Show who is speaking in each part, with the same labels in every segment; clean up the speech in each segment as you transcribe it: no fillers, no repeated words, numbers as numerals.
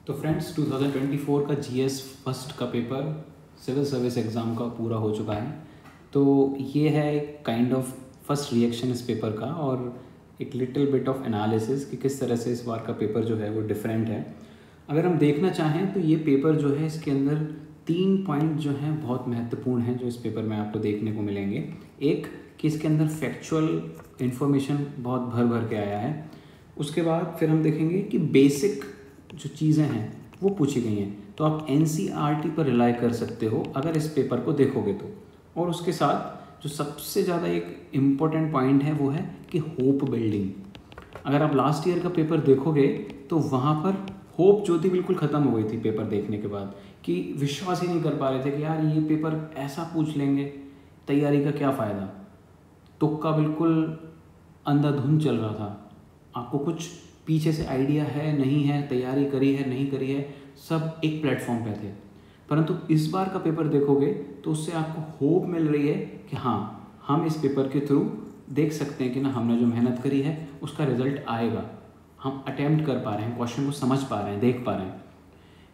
Speaker 1: तो फ्रेंड्स 2024 का GS first का पेपर सिविल सर्विस एग्ज़ाम का पूरा हो चुका है। तो ये है एक काइंड ऑफ फर्स्ट रिएक्शन इस पेपर का और एक लिटिल बिट ऑफ एनालिसिस कि किस तरह से इस बार का पेपर जो है वो डिफरेंट है। अगर हम देखना चाहें तो ये पेपर जो है इसके अंदर 3 पॉइंट जो हैं बहुत महत्वपूर्ण हैं जो इस पेपर में आपको देखने को मिलेंगे। एक कि इसके अंदर फैक्चुअल इन्फॉर्मेशन बहुत भर भर के आया है। उसके बाद फिर हम देखेंगे कि बेसिक जो चीज़ें हैं वो पूछी गई हैं, तो आप एनसीईआरटी पर रिलाई कर सकते हो अगर इस पेपर को देखोगे तो। और उसके साथ जो सबसे ज़्यादा एक इम्पॉर्टेंट पॉइंट है वो है कि होप बिल्डिंग। अगर आप लास्ट ईयर का पेपर देखोगे तो वहाँ पर होप जो थी बिल्कुल ख़त्म हो गई थी पेपर देखने के बाद, कि विश्वास ही नहीं कर पा रहे थे कि यार ये पेपर ऐसा पूछ लेंगे, तैयारी का क्या फ़ायदा। तुक्का बिल्कुल अंधाधुंध चल रहा था, आपको कुछ पीछे से आइडिया है नहीं है, तैयारी करी है नहीं करी है, सब एक प्लेटफॉर्म पे थे। परंतु इस बार का पेपर देखोगे तो उससे आपको होप मिल रही है कि हाँ, हम इस पेपर के थ्रू देख सकते हैं कि ना हमने जो मेहनत करी है उसका रिजल्ट आएगा, हम अटेम्प्ट कर पा रहे हैं, क्वेश्चन को समझ पा रहे हैं, देख पा रहे हैं।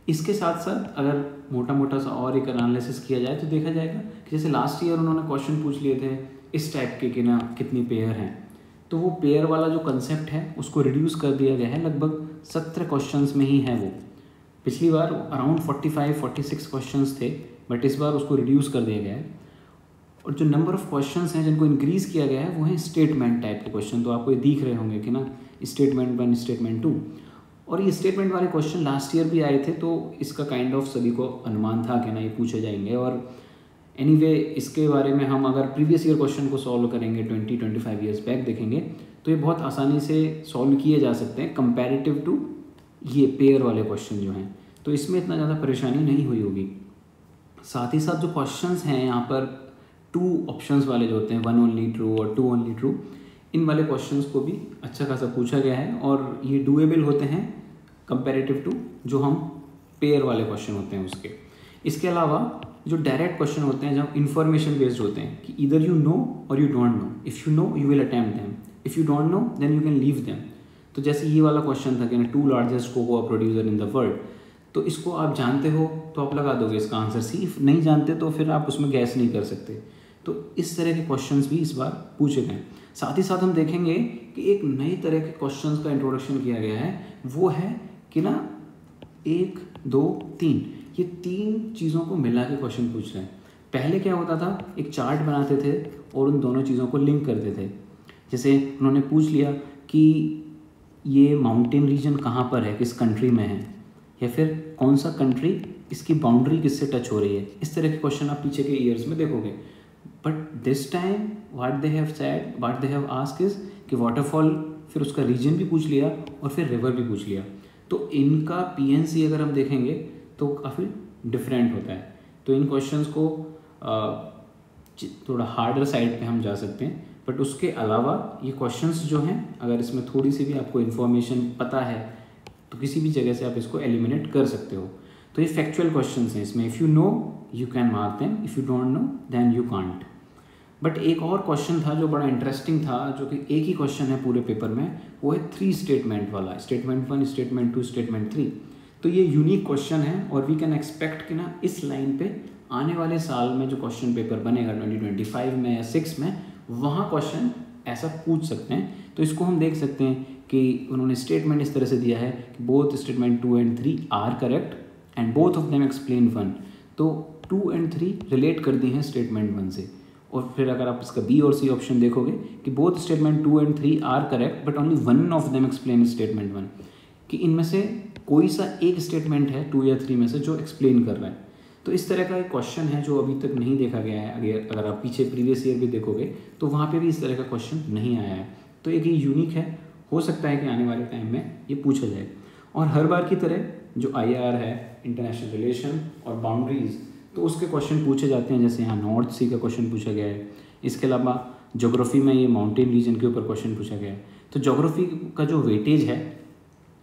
Speaker 1: इसके साथ साथ अगर मोटा मोटा सा और एक एनालिसिस किया जाए तो देखा जाएगा कि जैसे लास्ट ईयर उन्होंने क्वेश्चन पूछ लिए थे इस टाइप के कि ना कितनी पेयर हैं, तो वो पेयर वाला जो कंसेप्ट है उसको रिड्यूस कर दिया गया है। लगभग 17 क्वेश्चंस में ही है वो। पिछली बार अराउंड 45-46 क्वेश्चंस थे, बट इस बार उसको रिड्यूस कर दिया गया है। और जो नंबर ऑफ क्वेश्चंस हैं जिनको इंक्रीज़ किया गया है वो है स्टेटमेंट टाइप के क्वेश्चन। तो आपको ये दिख रहे होंगे कि ना स्टेटमेंट 1, स्टेटमेंट 2, और ये स्टेटमेंट वाले क्वेश्चन लास्ट ईयर भी आए थे, तो इसका काइंड ऑफ सभी को अनुमान था कि ना ये पूछे जाएंगे। और एनीवे इसके बारे में हम अगर प्रीवियस ईयर क्वेश्चन को सॉल्व करेंगे 20-25 ईयर्स बैक देखेंगे तो ये बहुत आसानी से सॉल्व किए जा सकते हैं कंपैरेटिव टू ये पेयर वाले क्वेश्चन जो हैं, तो इसमें इतना ज़्यादा परेशानी नहीं हुई होगी। साथ ही साथ जो क्वेश्चंस हैं यहाँ पर 2 ऑप्शंस वाले जो होते हैं, 1 ओनली ट्रू और 2 ओनली ट्रू, इन वाले क्वेश्चंस को भी अच्छा खासा पूछा गया है और ये डूएबल होते हैं कंपैरेटिव टू जो हम पेयर वाले क्वेश्चन होते हैं उसके। इसके अलावा जो डायरेक्ट क्वेश्चन होते हैं जब इन्फॉर्मेशन बेस्ड होते हैं कि इधर यू नो और you don't know, if you know you will attempt them, if you don't know then you can leave them. तो जैसे ये वाला क्वेश्चन था कि ना 2 largest cocoa producer in the world, तो इसको आप जानते हो तो आप लगा दोगे इसका आंसर सी, नहीं जानते तो फिर आप उसमें गैस नहीं कर सकते। तो इस तरह के क्वेश्चंस भी इस बार पूछे गए। साथ ही साथ हम देखेंगे कि एक नई तरह के क्वेश्चंस का इंट्रोडक्शन किया गया है, वो है कि ना 1, 2, 3 ये 3 चीज़ों को मिला के क्वेश्चन पूछ रहे हैं। पहले क्या होता था, एक चार्ट बनाते थे और उन दोनों चीज़ों को लिंक करते थे। जैसे उन्होंने पूछ लिया कि ये माउंटेन रीजन कहाँ पर है, किस कंट्री में है, या फिर कौन सा कंट्री इसकी बाउंड्री किससे टच हो रही है। इस तरह के क्वेश्चन आप पीछे के ईयर्स में देखोगे। But this time what they have said, what they have asked is कि वाटरफॉल, फिर उसका रीजन भी पूछ लिया और फिर रिवर भी पूछ लिया। तो इनका पीएनसी अगर हम देखेंगे तो काफ़ी डिफरेंट होता है। तो इन क्वेश्चंस को थोड़ा हार्डर साइड पे हम जा सकते हैं, बट उसके अलावा ये क्वेश्चंस जो हैं अगर इसमें थोड़ी सी भी आपको इन्फॉर्मेशन पता है तो किसी भी जगह से आप इसको एलिमिनेट कर सकते हो। तो ये फैक्चुअल क्वेश्चंस हैं इसमें, if you know you can mark them, if you don't know then you can't. But एक और क्वेश्चन था जो बड़ा इंटरेस्टिंग था, जो कि एक ही क्वेश्चन है पूरे पेपर में, वो है 3 स्टेटमेंट वाला, स्टेटमेंट 1, स्टेटमेंट 2, स्टेटमेंट 3। तो ये यूनिक क्वेश्चन है और वी कैन एक्सपेक्ट कि ना इस लाइन पे आने वाले साल में जो क्वेश्चन पेपर बनेगा 2025 में या 6 में, वहाँ क्वेश्चन ऐसा पूछ सकते हैं। तो इसको हम देख सकते हैं कि उन्होंने स्टेटमेंट इस तरह से दिया है कि both statement 2 and 3 are correct and both of them explain 1। तो 2 and 3 रिलेट कर दी हैं स्टेटमेंट 1 से। और फिर अगर आप इसका बी और सी ऑप्शन देखोगे कि both statement 2 and 3 are correct but only 1 of them explain statement 1, कि इनमें से कोई सा एक स्टेटमेंट है 2 या 3 में से जो एक्सप्लेन कर रहा है। तो इस तरह का एक क्वेश्चन है जो अभी तक नहीं देखा गया है। अगर आप पीछे प्रीवियस ईयर भी देखोगे तो वहाँ पे भी इस तरह का क्वेश्चन नहीं आया है। तो एक ये यूनिक है, हो सकता है कि आने वाले टाइम में ये पूछा जाए। और हर बार की तरह जो IR है, इंटरनेशनल रिलेशन और बाउंड्रीज, तो उसके क्वेश्चन पूछे जाते हैं। जैसे यहाँ नॉर्थ सी का क्वेश्चन पूछा गया है। इसके अलावा ज्योग्राफी में ये माउंटेन रीजन के ऊपर क्वेश्चन पूछा गया है। तो ज्योग्राफी का जो वेटेज है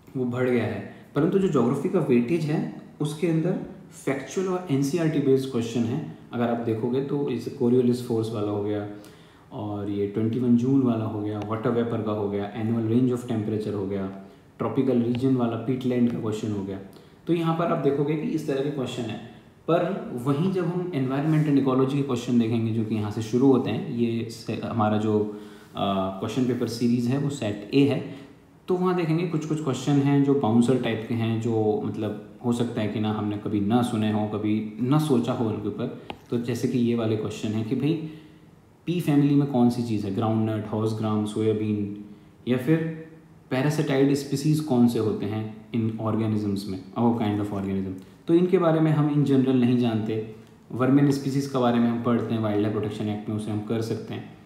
Speaker 1: वो बढ़ गया है, परंतु जो ज्योग्राफी का वेटेज है उसके अंदर फैक्चुअल और एनसीईआरटी बेस्ड क्वेश्चन है। अगर आप देखोगे तो इस कोरियोलिस फोर्स वाला हो गया, और ये 21 जून वाला हो गया, वाटर वेपर का हो गया, एनुअल रेंज ऑफ टेम्परेचर हो गया, ट्रॉपिकल रीजन वाला पीटलैंड का क्वेश्चन हो गया। तो यहाँ पर आप देखोगे कि इस तरह के क्वेश्चन है। पर वहीं जब हम एनवायरनमेंट एंड इकोलॉजी के क्वेश्चन देखेंगे जो कि यहाँ से शुरू होते हैं, ये हमारा जो क्वेश्चन पेपर सीरीज़ है वो सेट ए है, तो वहाँ देखेंगे कुछ कुछ क्वेश्चन हैं जो बाउंसर टाइप के हैं, जो मतलब हो सकता है कि ना हमने कभी ना सुने हो, कभी ना सोचा हो उनके ऊपर। तो जैसे कि ये वाले क्वेश्चन हैं कि भाई पी फैमिली में कौन सी चीज़ है, ग्राउंड नट, हॉर्स ग्राम, सोयाबीन, या फिर पैरासिटाइड स्पीसीज़ कौन से होते हैं इन ऑर्गेनिजम्स में, और काइंड ऑफ ऑर्गेनिज्म। तो इनके बारे में हम इन जनरल नहीं जानते। वर्मिन स्पीसीज़ के बारे में हम पढ़ते हैं वाइल्ड लाइफ प्रोटेक्शन एक्ट में, उसे हम कर सकते हैं।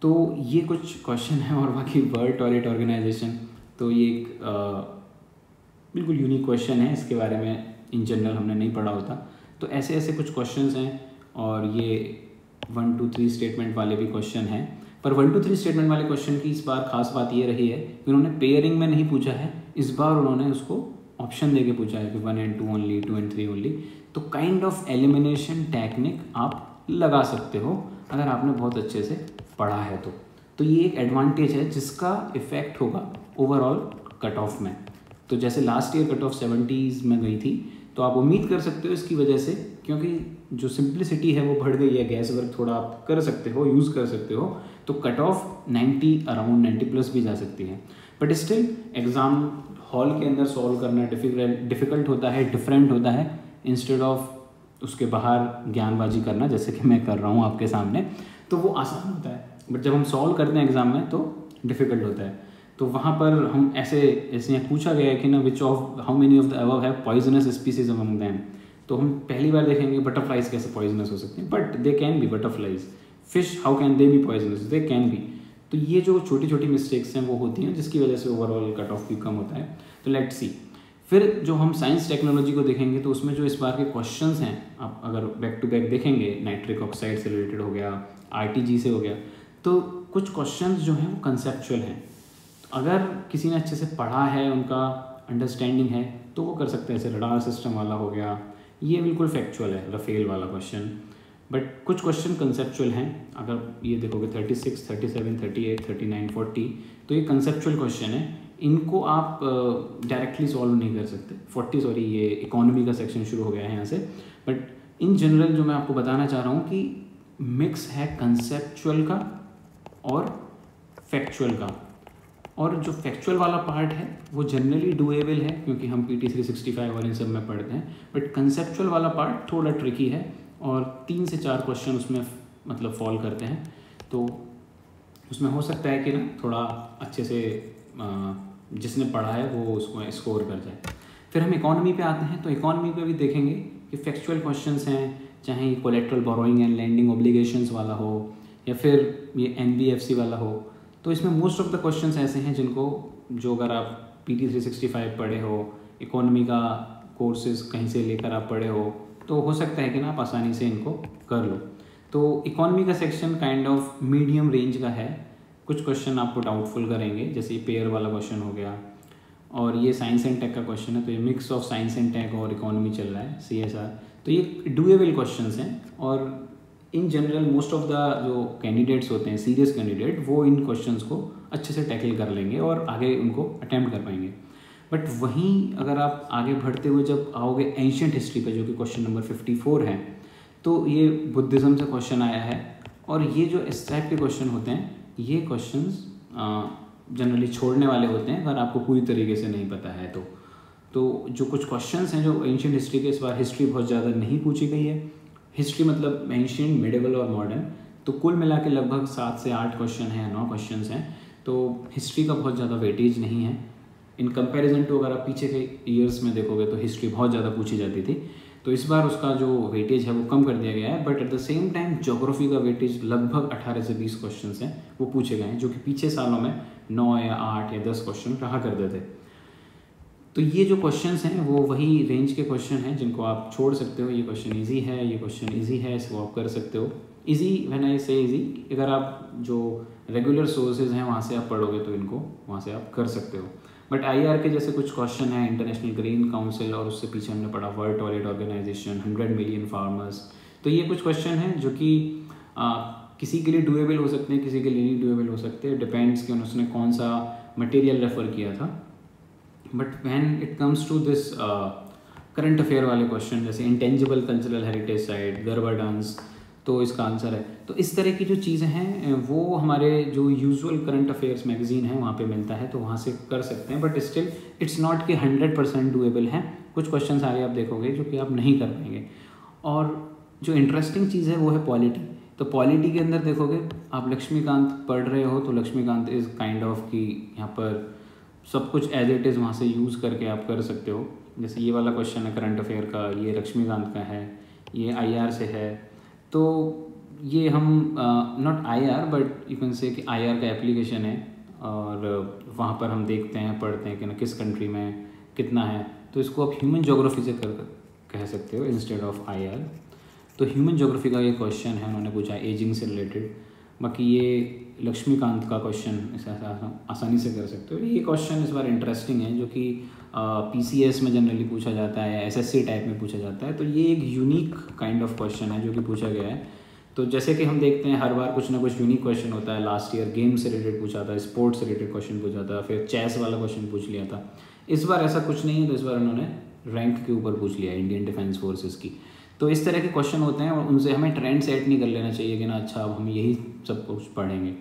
Speaker 1: तो ये कुछ क्वेश्चन हैं। और बाकी वर्ल्ड टॉयलेट ऑर्गेनाइजेशन, तो ये एक बिल्कुल यूनिक क्वेश्चन है, इसके बारे में इन जनरल हमने नहीं पढ़ा होता। तो ऐसे ऐसे कुछ क्वेश्चंस हैं। और ये 1 2 3 स्टेटमेंट वाले भी क्वेश्चन हैं। पर 1 2 3 स्टेटमेंट वाले क्वेश्चन की इस बार खास बात ये रही है कि उन्होंने पेयरिंग में नहीं पूछा है, इस बार उन्होंने उसको ऑप्शन दे के पूछा है कि 1 and 2 ओनली, 2 and 3 ओनली। तो काइंड ऑफ एलिमिनेशन टेक्निक आप लगा सकते हो अगर आपने बहुत अच्छे से पढ़ा है तो ये एक एडवांटेज है जिसका इफ़ेक्ट होगा ओवरऑल कट ऑफ में। तो जैसे last year cut off 70s में गई थी, तो आप उम्मीद कर सकते हो इसकी वजह से, क्योंकि जो सिंप्लिसिटी है वो बढ़ गई है, गैस वर्क थोड़ा आप कर सकते हो, यूज़ कर सकते हो, तो कट ऑफ 90 अराउंड 90 प्लस भी जा सकती है। बट स्टिल एग्ज़ाम हॉल के अंदर सॉल्व करना डिफ़िकल्ट होता है, डिफरेंट होता है, इंस्टेड ऑफ उसके बाहर ज्ञानबाजी करना जैसे कि मैं कर रहा हूँ आपके सामने, तो वो आसान होता है। बट जब हम सॉल्व करते हैं एग्ज़ाम में तो डिफ़िकल्ट होता है। तो वहाँ पर हम ऐसे पूछा गया है कि ना which of how many of the above have poisonous species among them, तो हम पहली बार देखेंगे बटरफ्लाइज कैसे पॉइजनस हो सकते हैं, but they can be butterflies. Fish how can they B poisonous, they can be. तो ये जो छोटी छोटी मिस्टेक्स हैं वो होती हैं जिसकी वजह से ओवरऑल कट ऑफ भी कम होता है। तो लेट्स सी। फिर जो हम साइंस टेक्नोलॉजी को देखेंगे तो उसमें जो इस बार के क्वेश्चंस हैं, आप अगर बैक टू बैक देखेंगे, नाइट्रिक ऑक्साइड से रिलेटेड हो गया, आरटीजी से हो गया, तो कुछ क्वेश्चंस जो हैं वो कंसेप्चुअल हैं। अगर किसी ने अच्छे से पढ़ा है, उनका अंडरस्टैंडिंग है, तो वो कर सकते हैं। जैसे रडार सिस्टम वाला हो गया, ये बिल्कुल फैक्चुअल है, रफेल वाला क्वेश्चन। बट कुछ क्वेश्चन कंसेप्चुअल हैं। अगर ये देखोगे 36, 37, 38, 39, 40, तो ये कंसेप्चुअल क्वेश्चन है। इनको आप डायरेक्टली सॉल्व नहीं कर सकते। 40 सॉरी, ये इकोनॉमी का सेक्शन शुरू हो गया है यहाँ से। बट इन जनरल जो मैं आपको बताना चाह रहा हूँ कि मिक्स है कंसेप्चुअल का और फैक्चुअल का। और जो फैक्चुअल वाला पार्ट है वो जनरली डूएबल है, क्योंकि हम PT 365 और इन सब में पढ़ते हैं। बट कंसेप्चुअल वाला पार्ट थोड़ा ट्रिकी है और 3 से 4 क्वेश्चन उसमें मतलब फॉल करते हैं। तो उसमें हो सकता है कि ना थोड़ा अच्छे से जिसने पढ़ा है वो उसको स्कोर कर जाए। फिर हम इकोनॉमी पे आते हैं। तो इकोनॉमी पे भी देखेंगे कि फैक्चुअल क्वेश्चंस हैं, चाहे ये collateral borrowing and lending obligations वाला हो या फिर ये NBFC वाला हो। तो इसमें मोस्ट ऑफ द क्वेश्चंस ऐसे हैं जिनको जो अगर आप PT 365 पढ़े हो, इकोनॉमी का कोर्सेज कहीं से लेकर आप पढ़े हो, तो हो सकता है कि ना आप आसानी से इनको कर लो। तो इकोनॉमी का section kind of medium range का है। कुछ क्वेश्चन आपको डाउटफुल करेंगे, जैसे ये पेयर वाला क्वेश्चन हो गया, और ये साइंस एंड टेक का क्वेश्चन है। तो ये mix of science and tech और इकोनॉमी चल रहा है, CSR। तो ये डूएबल क्वेश्चंस हैं। और in general most of the जो कैंडिडेट्स होते हैं, सीरियस कैंडिडेट, वो इन क्वेश्चंस को अच्छे से टैकल कर लेंगे और आगे उनको अटैम्प्ट कर पाएंगे। बट वहीं अगर आप आगे बढ़ते हुए जब आओगे एंशिएंट हिस्ट्री पे, जो कि क्वेश्चन नंबर 54 है, तो ये बुद्धिज़्म से क्वेश्चन आया है। और ये जो इस टाइप के क्वेश्चन होते हैं, ये क्वेश्चंस जनरली छोड़ने वाले होते हैं अगर आपको पूरी तरीके से नहीं पता है तो जो कुछ क्वेश्चंस हैं जो एंशिएंट हिस्ट्री के, इस बार हिस्ट्री बहुत ज़्यादा नहीं पूछी गई है। हिस्ट्री मतलब एंशिएंट, मिडिवल और मॉडर्न, तो कुल मिला के लगभग 7 से 8 क्वेश्चन हैं, 9 क्वेश्चन हैं। तो हिस्ट्री का बहुत ज़्यादा वेटेज नहीं है इन कंपैरिजन टू। अगर आप पीछे के ईयर्स में देखोगे तो हिस्ट्री बहुत ज़्यादा पूछी जाती थी, तो इस बार उसका जो वेटेज है वो कम कर दिया गया है। But at the same time geography का वेटेज लगभग 18 से 20 क्वेश्चन हैं वो पूछे गए हैं, जो कि पीछे सालों में 9 या 8 या 10 क्वेश्चन रहा करते थे। तो ये जो क्वेश्चंस हैं वो वही रेंज के क्वेश्चन हैं जिनको आप छोड़ सकते हो। ये क्वेश्चन इजी है, ये क्वेश्चन इजी है, इसको आप कर सकते हो। इजी व्हेन आई से इजी, अगर आप जो रेगुलर सोर्सेज हैं वहाँ से आप पढ़ोगे तो इनको वहाँ से आप कर सकते हो। बट IR के जैसे कुछ क्वेश्चन हैं, इंटरनेशनल ग्रीन काउंसिल, और उससे पीछे हमने पढ़ा world toilet organisation, 100 million farmers. तो ये कुछ क्वेश्चन हैं जो कि किसी के लिए डूएबल हो सकते हैं, किसी के लिए नहीं डूएबल हो सकते, डिपेंड्स कि उसने कौन सा मटेरियल रेफ़र किया था। But when it comes to this current affair वाले क्वेश्चन जैसे intangible cultural heritage site, garba dance, तो इसका आंसर है। तो इस तरह की जो चीज़ें हैं वो हमारे जो यूजुअल करंट अफेयर्स मैगजीन है वहाँ पे मिलता है, तो वहाँ से कर सकते हैं। बट स्टिल इट्स नॉट कि 100% डूएबल हैं। कुछ क्वेश्चन आगे आप देखोगे जो कि आप नहीं कर पाएंगे। और जो इंटरेस्टिंग चीज़ है वो है पॉलिटी। तो पॉलिटी के अंदर देखोगे आप लक्ष्मीकांत पढ़ रहे हो तो लक्ष्मीकांत इज़ काइंड ऑफ कि यहाँ पर सब कुछ एज इट इज़ वहाँ से यूज़ करके आप कर सकते हो। जैसे ये वाला क्वेश्चन है करंट अफेयर का, ये लक्ष्मीकांत का है, ये IR से है। तो ये हम not IR but you can say कि IR का एप्लीकेशन है और वहाँ पर हम देखते हैं पढ़ते हैं कि ना किस कंट्री में कितना है। तो इसको आप ह्यूमन ज्योग्राफी से कह सकते हो इंस्टेड ऑफ IR। तो ह्यूमन ज्योग्राफी का ये क्वेश्चन है, उन्होंने पूछा एजिंग से रिलेटेड। बाकी ये लक्ष्मीकांत का क्वेश्चन इसे आसानी से कर सकते हो। ये क्वेश्चन इस बार इंटरेस्टिंग है जो कि PCS में जनरली पूछा जाता है, SSC टाइप में पूछा जाता है। तो ये एक यूनिक काइंड ऑफ क्वेश्चन है जो कि पूछा गया है। तो जैसे कि हम देखते हैं हर बार कुछ ना कुछ यूनिक क्वेश्चन होता है। लास्ट ईयर गेम से रिलेटेड पूछा था, स्पोर्ट्स से रिलेटेड क्वेश्चन पूछा था, फिर चेस वाला क्वेश्चन पूछ लिया था। इस बार ऐसा कुछ नहीं है, तो इस बार उन्होंने रैंक के ऊपर पूछ लिया इंडियन डिफेंस फोर्सेस की। तो इस तरह के क्वेश्चन होते हैं और उनसे हमें ट्रेंड सेट नहीं कर लेना चाहिए कि ना अच्छा अब हम यही सब कुछ पढ़ेंगे,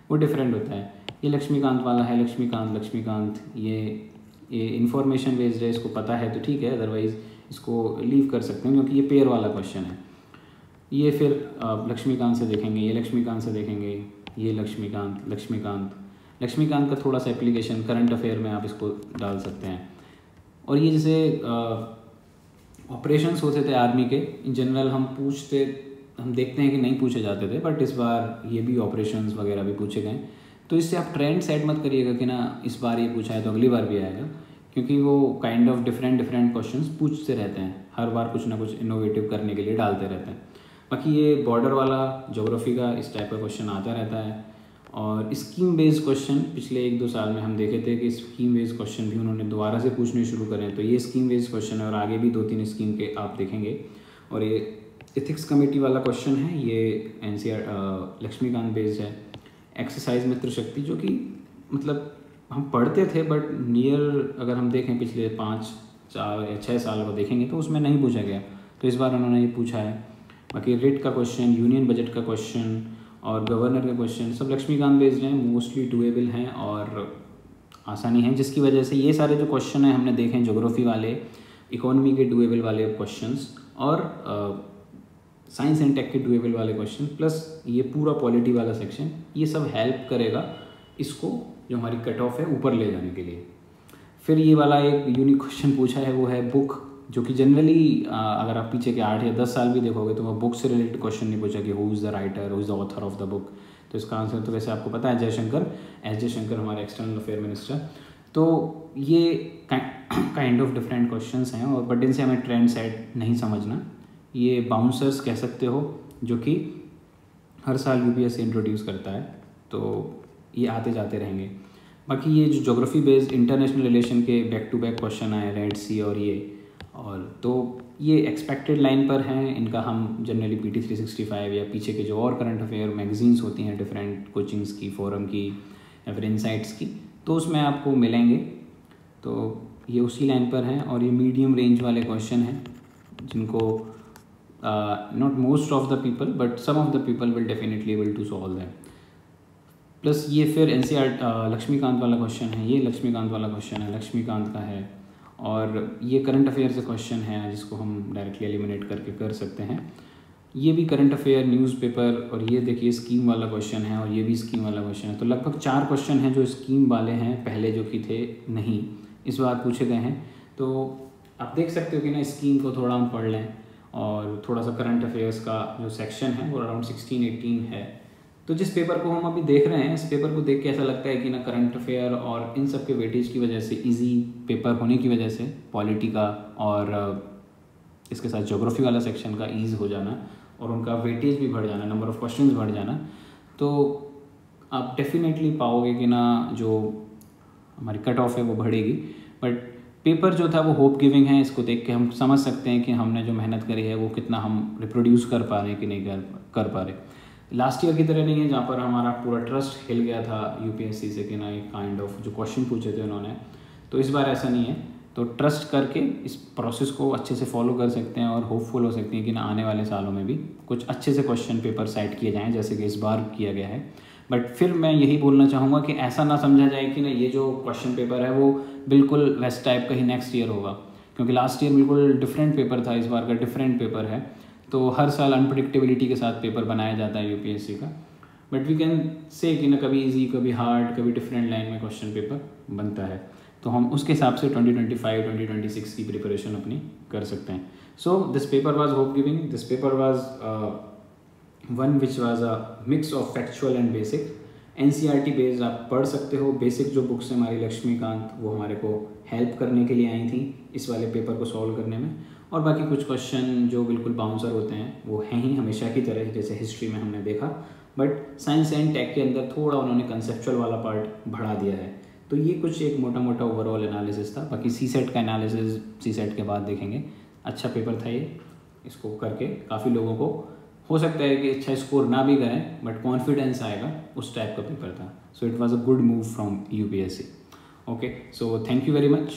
Speaker 1: वो डिफरेंट होता है। ये लक्ष्मीकांत वाला है, लक्ष्मीकांत ये इन्फॉर्मेशन बेस्ड है, इसको पता है तो ठीक है, अदरवाइज़ इसको लीव कर सकते हैं क्योंकि ये पेयर वाला क्वेश्चन है। ये फिर लक्ष्मीकांत से देखेंगे, ये लक्ष्मीकांत से देखेंगे, ये लक्ष्मीकांत का थोड़ा सा एप्लीकेशन करंट अफेयर में आप इसको डाल सकते हैं। और ये जैसे ऑपरेशंस होते थे आर्मी के, इन जनरल हम देखते हैं कि नहीं पूछे जाते थे, बट इस बार ये भी ऑपरेशंस वगैरह भी पूछे गए। तो इससे आप ट्रेंड सेट मत करिएगा कि ना इस बार ये पूछा है तो अगली बार भी आएगा, क्योंकि वो काइंड ऑफ डिफरेंट क्वेश्चंस पूछते रहते हैं, हर बार कुछ ना कुछ इनोवेटिव करने के लिए डालते रहते हैं। बाकी ये बॉर्डर वाला ज्योग्राफी का इस टाइप का क्वेश्चन आता रहता है। और स्कीम बेस्ड क्वेश्चन पिछले 1-2 साल में हम देखे थे कि स्कीम बेस्ड क्वेश्चन भी उन्होंने दोबारा से पूछने शुरू करें। तो ये स्कीम बेस्ड क्वेश्चन है और आगे भी 2-3 स्कीम के आप देखेंगे। और ये एथिक्स कमेटी वाला क्वेश्चन है, ये NCR लक्ष्मीकांत बेस्ड है। एक्सरसाइज मित्र शक्ति जो कि मतलब हम पढ़ते थे बट नियर अगर हम देखें पिछले 5, 4 या 6 साल को देखेंगे तो उसमें नहीं पूछा गया, तो इस बार उन्होंने ये पूछा है। बाकी रिट का क्वेश्चन, यूनियन बजट का क्वेश्चन और गवर्नर का क्वेश्चन सब लक्ष्मीकांत बेस्ड हैं, मोस्टली डूएबल हैं और आसानी है, जिसकी वजह से ये सारे जो क्वेश्चन हैं हमने देखे हैं ज्योग्राफी वाले, इकोनॉमी के डूएबल वाले क्वेश्चंस और साइंस एंड टेक के डूएबल वाले क्वेश्चन, प्लस ये पूरा पॉलिटी वाला सेक्शन, ये सब हेल्प करेगा इसको जो हमारी कट ऑफ है ऊपर ले जाने के लिए। फिर ये वाला एक यूनिक क्वेश्चन पूछा है, वो है बुक, जो कि जनरली अगर आप पीछे के 8 या 10 साल भी देखोगे तो वह बुक से रिलेटेड क्वेश्चन नहीं पूछा कि who is the writer, who is the author of the book. तो इसका आंसर तो वैसे आपको पता है, जयशंकर हमारे एक्सटर्नल अफेयर मिनिस्टर। तो ये काइंड ऑफ डिफरेंट क्वेश्चंस हैं और बट इनसे हमें ट्रेंड सेट नहीं समझना। ये बाउंसर्स कह सकते हो जो कि हर साल UPSC इंट्रोड्यूस करता है, तो ये आते जाते रहेंगे। बाकी ये जो ज्योग्राफी बेस्ड इंटरनेशनल रिलेशन के बैक टू बैक क्वेश्चन आए, रेड सी और तो ये एक्सपेक्टेड लाइन पर हैं, इनका हम जनरली PT 365 या पीछे के जो और करंट अफेयर मैगजीन्स होती हैं डिफरेंट कोचिंग्स की, फोरम की या फिर इनसाइट्स की, तो उसमें आपको मिलेंगे। तो ये उसी लाइन पर हैं और ये मीडियम रेंज वाले क्वेश्चन हैं जिनको not most of the people but some of the people will definitely able to solve that. Plus ये फिर NCR लक्ष्मीकांत वाला क्वेश्चन है, ये लक्ष्मीकांत वाला क्वेश्चन है, लक्ष्मीकांत का है। और ये करंट अफेयर से क्वेश्चन है जिसको हम डायरेक्टली एलिमिनेट करके कर सकते हैं। ये भी करंट अफेयर न्यूज़पेपर, और ये देखिए स्कीम वाला क्वेश्चन है और ये भी स्कीम वाला क्वेश्चन है। तो लगभग 4 क्वेश्चन हैं जो स्कीम वाले हैं, पहले जो कि थे नहीं, इस बार पूछे गए हैं। तो आप देख सकते हो कि ना स्कीम को थोड़ा हम पढ़ लें और थोड़ा सा करंट अफेयर्स का जो सेक्शन है वो अराउंड 16-18 है। तो जिस पेपर को हम अभी देख रहे हैं, इस पेपर को देख के ऐसा लगता है कि ना करंट अफेयर और इन सब के वेटेज की वजह से, इजी पेपर होने की वजह से, पॉलिटी का और इसके साथ ज्योग्राफी वाला सेक्शन का ईज हो जाना और उनका वेटेज भी बढ़ जाना, नंबर ऑफ़ क्वेश्चंस बढ़ जाना, तो आप डेफिनेटली पाओगे कि ना जो हमारी कट ऑफ है वो बढ़ेगी। बट पेपर जो था वो होप गिविंग है, इसको देख के हम समझ सकते हैं कि हमने जो मेहनत करी है वो कितना हम रिप्रोड्यूस कर पा रहे हैं कि नहीं कर पा रहे। लास्ट ईयर की तरह नहीं है जहाँ पर हमारा पूरा ट्रस्ट हिल गया था UPSC से कि ना एक काइंड ऑफ जो क्वेश्चन पूछे थे उन्होंने, तो इस बार ऐसा नहीं है। तो ट्रस्ट करके इस प्रोसेस को अच्छे से फॉलो कर सकते हैं और होपफुल हो सकते हैं कि ना आने वाले सालों में भी कुछ अच्छे से क्वेश्चन पेपर सेट किए जाएँ जैसे कि इस बार किया गया है। बट फिर मैं यही बोलना चाहूँगा कि ऐसा ना समझा जाए कि ना ये जो क्वेश्चन पेपर है वो बिल्कुल वैसे टाइप का ही नेक्स्ट ईयर होगा, क्योंकि लास्ट ईयर बिल्कुल डिफरेंट पेपर था, इस बार का डिफरेंट पेपर है। तो हर साल अनप्रडिक्टेबिलिटी के साथ पेपर बनाया जाता है यूपीएससी का, बट वी कैन से कि ना कभी इजी कभी हार्ड कभी डिफरेंट लाइन में क्वेश्चन पेपर बनता है, तो हम उसके हिसाब से 2025 2026 की प्रिपरेशन अपनी कर सकते हैं। So this paper was hope giving, this paper was one which was a mix of factual and basic. NCERT based आप पढ़ सकते हो। बेसिक जो बुक्स हैं हमारी लक्ष्मीकांत वो हमारे को हेल्प करने के लिए आई थी इस वाले पेपर को सॉल्व करने में, और बाकी कुछ क्वेश्चन जो बिल्कुल बाउंसर होते हैं वो हैं ही हमेशा की तरह, जैसे हिस्ट्री में हमने देखा, बट साइंस एंड टेक के अंदर थोड़ा उन्होंने कंसेप्चुअल वाला पार्ट बढ़ा दिया है। तो ये कुछ एक मोटा मोटा ओवरऑल एनालिसिस था। बाकी सी सेट का एनालिसिस सी सेट के बाद देखेंगे। अच्छा पेपर था ये, इसको करके काफ़ी लोगों को हो सकता है कि अच्छा स्कोर ना भी करें बट कॉन्फिडेंस आएगा, उस टाइप का पेपर था। So it was a good move from UPSC. Okay, so thank you very much.